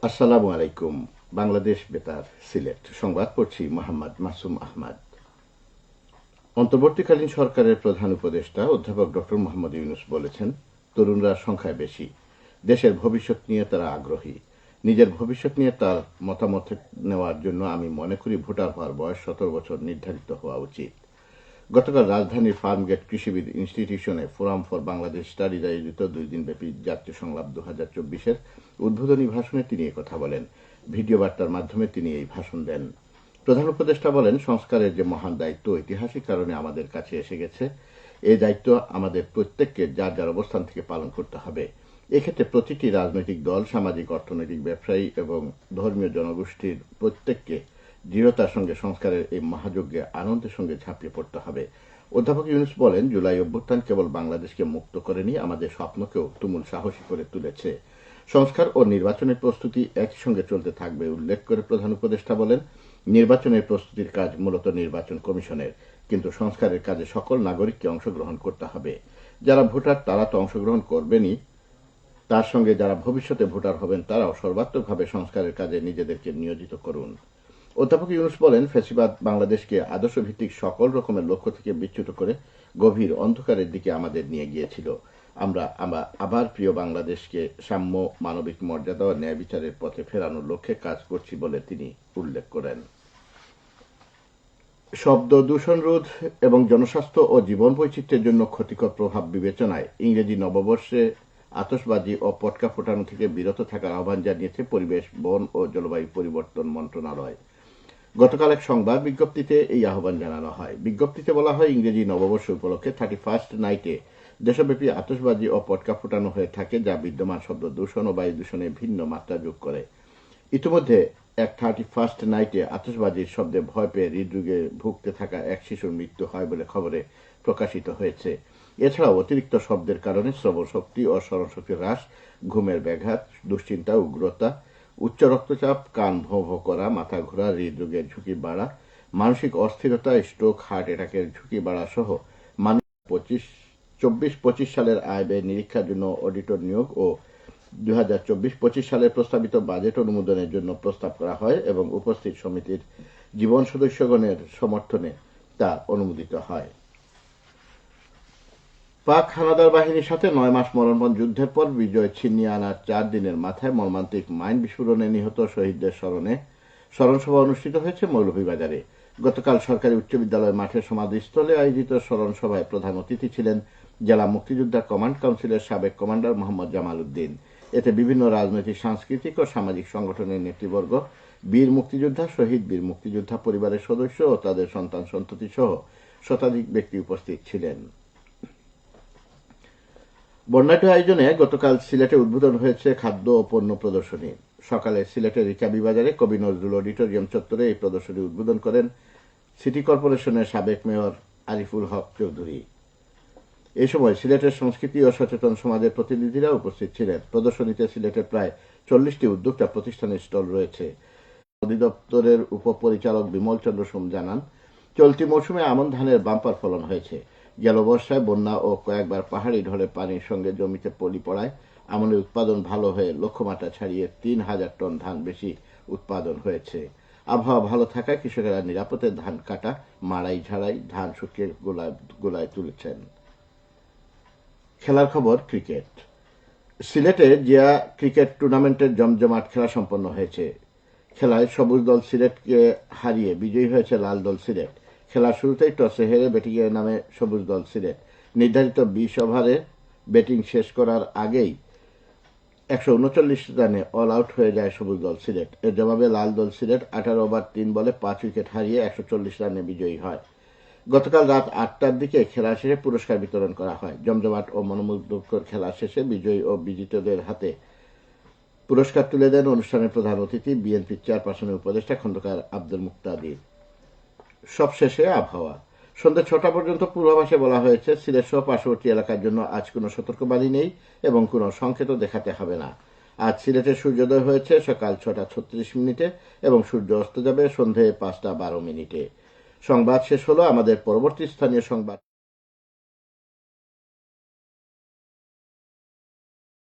আসসালামু আলাইকুম। বাংলাদেশ বেতার, সিলেট সংবাদ পড়ছি মোহাম্মদ মাসুম আহমদ। অন্তর্বর্তীকালীন সরকারের প্রধান উপদেষ্টা অধ্যাপক ডক্টর মোহাম্মদ ইউনূস বলেছেন, তরুণরা সংখ্যায় বেশি, দেশের ভবিষ্যৎ নিয়ে তারা আগ্রহী। নিজের ভবিষ্যৎ নিয়ে তার মতামত নেওয়ার জন্য আমি মনে করি ভোটার হওয়ার বয়স 17 বছর নির্ধারিত হওয়া উচিত। গতকাল রাজধানীর ফার্মগেট কৃষিবিদ ইনস্টিটিউশনে ফোরাম ফর বাংলাদেশ স্টাডিজ আয়োজিত 2 দিনব্যাপী জাতীয় সংলাপ 2024-এর উদ্বোধনী ভাষণে তিনি কথা বলেন। ভিডিও বার্তার মাধ্যমে তিনি এই ভাষণ দেন। প্রধান উপদেষ্টা বলেন, সংস্কারের যে মহান দায়িত্ব ঐতিহাসিক কারণে আমাদের কাছে এসে গেছে, এই দায়িত্ব আমাদের প্রত্যেককে যার যার অবস্থান থেকে পালন করতে হবে। এক্ষেত্রে প্রতিটি রাজনৈতিক দল, সামাজিক, অর্থনৈতিক, ব্যবসায়ী এবং ধর্মীয় জনগোষ্ঠীর প্রত্যেককে দৃঢ়তার সঙ্গে সংস্কারের এই মহাযজ্ঞে আনন্দের সঙ্গে ঝাঁপিয়ে পড়তে হবে। অধ্যাপক ইউনূস বলেন, জুলাই অভ্যুত্থান কেবল বাংলাদেশকে মুক্ত করেনি, আমাদের স্বপ্নকেও তুমুল সাহসী করে তুলেছে। সংস্কার ও নির্বাচনের প্রস্তুতি একই সঙ্গে চলতে থাকবে উল্লেখ করে প্রধান উপদেষ্টা বলেন, নির্বাচনের প্রস্তুতির কাজ মূলত নির্বাচন কমিশনের, কিন্তু সংস্কারের কাজে সকল নাগরিককে অংশগ্রহণ করতে হবে। যারা ভোটার তারা তো অংশগ্রহণ করবেনই, তার সঙ্গে যারা ভবিষ্যতে ভোটার হবেন তারাও সর্বাত্মকভাবে সংস্কারের কাজে নিজেদেরকে নিয়োজিত করুন। অধ্যাপক ইউনূস বলেন, ফ্যাসিবাদ বাংলাদেশকে আদর্শভিত্তিক সকল রকমের লক্ষ্য থেকে বিচ্যুত করে গভীর অন্ধকারের দিকে আমাদের নিয়ে গিয়েছিল। আমরা আবার প্রিয় বাংলাদেশকে সাম্য, মানবিক মর্যাদা ও ন্যায় বিচারের পথে ফেরানোর লক্ষ্যে কাজ করছি বলে তিনি উল্লেখ করেন। শব্দ দূষণ রোধ এবং জনস্বাস্থ্য ও জীবন বৈচিত্র্যের জন্য ক্ষতিকর প্রভাব বিবেচনায় ইংরেজি নববর্ষে আতশবাজি ও পটকা ফোটানো থেকে বিরত থাকার আহ্বান জানিয়েছে পরিবেশ, বন ও জলবায়ু পরিবর্তন মন্ত্রণালয়। গতকাল এক সংবাদ বিজ্ঞপ্তিতে এই আহ্বান জানানো হয়। বিজ্ঞপ্তিতে বলা হয়, ইংরেজি নববর্ষ উপলক্ষে 31st নাইটে দেশব্যাপী আতশবাজি ও পটকা ফোটানো হয়ে থাকে, যা বিদ্যমান শব্দ দূষণ ও বায়ু দূষণে ভিন্ন মাত্রা যোগ করে। ইতিমধ্যে এক 31st নাইটে আতশবাজির শব্দে ভয় পেয়ে হৃদরোগে ভুগতে থাকা এক শিশুর মৃত্যু হয় বলে খবরে প্রকাশিত হয়েছে। এছাড়াও অতিরিক্ত শব্দের কারণে শ্রবণশক্তি ও স্মরণশক্তি হ্রাস, ঘুমের ব্যাঘাত, দুশ্চিন্তা, উগ্রতা, উচ্চ রক্তচাপ, কান ভোঁ ভোঁ করা, মাথা ঘোরা, হৃদরোগের ঝুঁকি বাড়া, মানসিক অস্থিরতা, স্ট্রোক, হার্ট অ্যাটাকের ঝুঁকি বাড়া সহ 24-25 সালের আয় ব্যয় নিরীক্ষার জন্য অডিটর নিয়োগ ও 2024-25 সালের প্রস্তাবিত বাজেট অনুমোদনের জন্য প্রস্তাব করা হয় এবং উপস্থিত সমিতির জীবন সদস্যগণের সমর্থনে তা অনুমোদিত হয়। পাক হানাদার বাহিনীর সাথে 9 মাস মরণপণ যুদ্ধের পর বিজয় ছিনিয়ে আনার 4 দিনের মাথায় মর্মান্তিক মাইন বিস্ফোরণে নিহত শহীদদের স্মরণে স্মরণসভা অনুষ্ঠিত হয়েছে মৌলভীবাজারে। গতকাল সরকারি উচ্চ বিদ্যালয় মাঠের সমাধিস্থলে আয়োজিত স্মরণসভায় প্রধান অতিথি ছিলেন জেলা মুক্তিযোদ্ধা কমান্ড কাউন্সিলের সাবেক কমান্ডার মোহাম্মদ জামাল উদ্দিন। এতে বিভিন্ন রাজনৈতিক, সাংস্কৃতিক ও সামাজিক সংগঠনের নেতৃবর্গ, বীর মুক্তিযোদ্ধা, শহীদ বীর মুক্তিযোদ্ধা পরিবারের সদস্য ও তাদের সন্তান সন্ততি সহ শতাধিক ব্যক্তি উপস্থিত ছিলেন। বর্ণাঢ্য আয়োজনে গতকাল সিলেটে উদ্বোধন হয়েছে খাদ্য ও পণ্য প্রদর্শনী। সকালে সিলেটের রিকাবি বাজারে কবি নজরুল অডিটোরিয়াম চত্বরে এই প্রদর্শনী উদ্বোধন করেন সিটি কর্পোরেশনের সাবেক মেয়র আরিফুল হক চৌধুরী। এ সময় সিলেটের সংস্কৃতি ও সচেতন সমাজের প্রতিনিধিরা উপস্থিত ছিলেন। প্রদর্শনীতে সিলেটের প্রায় 40টি উদ্যোক্তা প্রতিষ্ঠানের স্টল রয়েছে। অধিদপ্তরের উপপরিচালক বিমল চন্দ্র সোম জানান, চলতি মৌসুমে আমন ধানের বাম্পার ফলন হয়েছে। গেল বর্ষায় বন্যা ও কয়েকবার পাহাড়ি ঢলে পানির সঙ্গে জমিতে পলি পড়ায় আমনের উৎপাদন ভালো হয়ে লক্ষ্যমাত্রা ছাড়িয়ে 3000 টন ধান বেশি উৎপাদন হয়েছে। আবহাওয়া ভালো থাকায় কৃষকেরা নিরাপদে ধান কাটা, মাড়াই ঝাড়াই, ধান শুকিয়ে গোলায় তুলেছেন। খেলার খবর, ক্রিকেট। সিলেটে জিয়া ক্রিকেট টুর্নামেন্টের জমজমাট খেলা সম্পন্ন হয়েছে। খেলায় সবুজ দল সিলেটকে হারিয়ে বিজয়ী হয়েছে লাল দল সিলেট। খেলার শুরুতেই টসে হেরে ব্যাটিংয়ে নামে সবুজ দল সিলেট। নির্ধারিত 20 ওভারে ব্যাটিং শেষ করার আগেই 139 রানে অল আউট হয়ে যায় সবুজ দল সিলেট। এর জবাবে লাল দল সিলেট 18 ওভার 3 বলে 5 উইকেট হারিয়ে 140 রানে বিজয়ী হয়। গতকাল রাত 8টার দিকে খেলা শেষে পুরস্কার বিতরণ করা হয়। জমজমাট ও মনোমুগ্ধকর খেলা শেষে বিজয়ী ও বিজিতদের হাতে পুরস্কার তুলে দেন অনুষ্ঠানের প্রধান অতিথি বিএনপির চেয়ারপারসনের উপদেষ্টা খন্দকার আব্দুল মুক্তাদির। সবশেষে আবহাওয়া। সন্ধ্যা 6টা পর্যন্ত পূর্বাভাসে বলা হয়েছে, সিলেট সহ পার্শ্ববর্তী এলাকার জন্য আজ কোনো সতর্কবাণী নেই এবং কোনো সংকেতও দেখাতে হবে না। আজ সিলেটে সূর্যোদয় হয়েছে সকাল 6টা 36 এবং সূর্য অস্ত যাবে সন্ধে 5টা 12 সংবাদ শেষ হলো। আমাদের পরবর্তী স্থানীয় সংবাদ